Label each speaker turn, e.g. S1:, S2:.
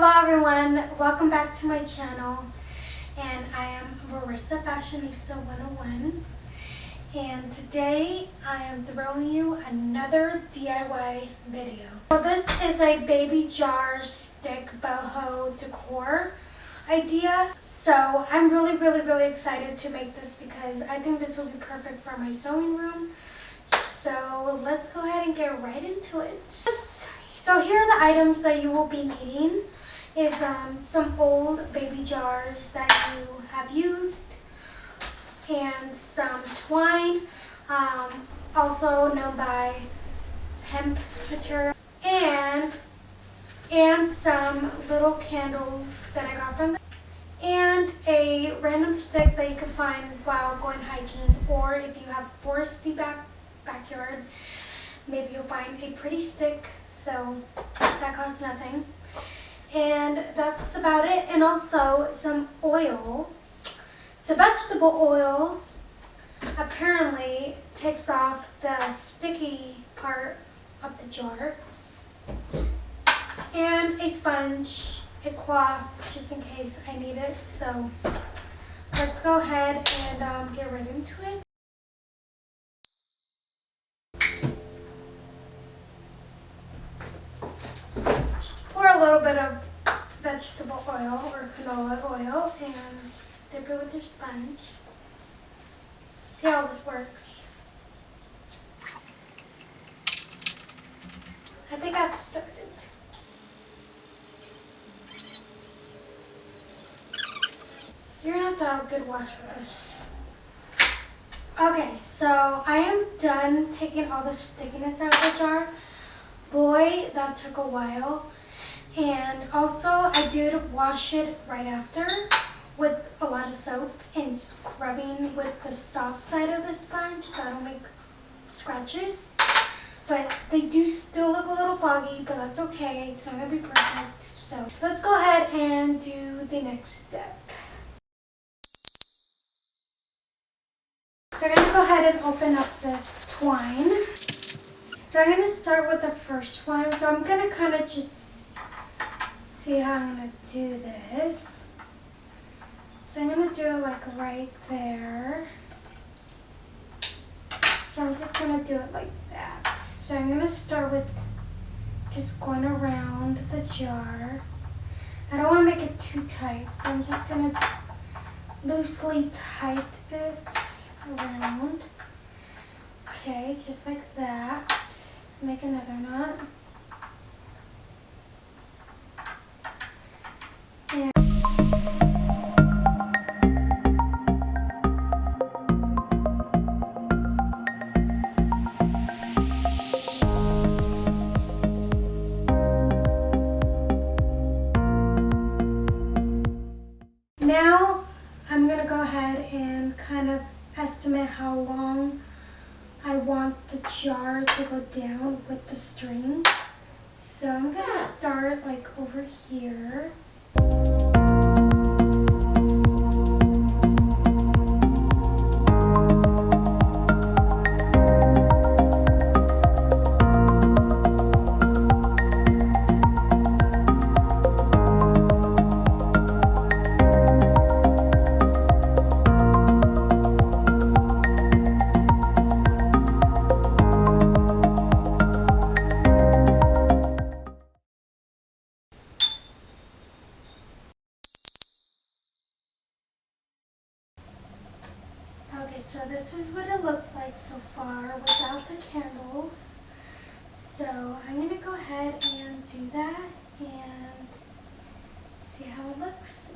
S1: Hello everyone, welcome back to my channel, and I am Marissa Fashionista 101, and today I am throwing you another DIY video. So this is a baby jar stick boho decor idea. So I'm really excited to make this because I think this will be perfect for my sewing room. So let's go ahead and get right into it. So here are the items that you will be needing. Is some old baby jars that you have used, and some twine, also known by hemp material, and some little candles that I got from them, and a random stick that you can find while going hiking, or if you have foresty backyard, maybe you'll find a pretty stick, so that costs nothing. And that's about it. And also some oil. So vegetable oil apparently takes off the sticky part of the jar. And a sponge, a cloth, just in case I need it. So let's go ahead and get right into it. Pour a little bit of vegetable oil or canola oil and dip it with your sponge. See how this works. I think I've started. You're gonna have to have a good wash for this. Okay, so I am done taking all the stickiness out of the jar. Boy, that took a while. And also, I did wash it right after with a lot of soap and scrubbing with the soft side of the sponge so I don't make scratches. But they do still look a little foggy, but that's okay. It's not going to be perfect. So let's go ahead and do the next step. So I'm going to go ahead and open up this twine. So I'm going to start with the first one. So I'm going to kind of just see how I'm going to do this. So I'm going to do it like right there. So I'm just going to do it like that. So I'm going to start with just going around the jar. I don't want to make it too tight, so I'm just going to loosely tighten it around. Okay, just like that. Make another knot. Now I'm going to go ahead and kind of estimate how long I want the jar to go down with the string. So I'm going to start like over here. Okay, so this is what it looks like so far without the candles. So I'm going to go ahead and do that and see how it looks.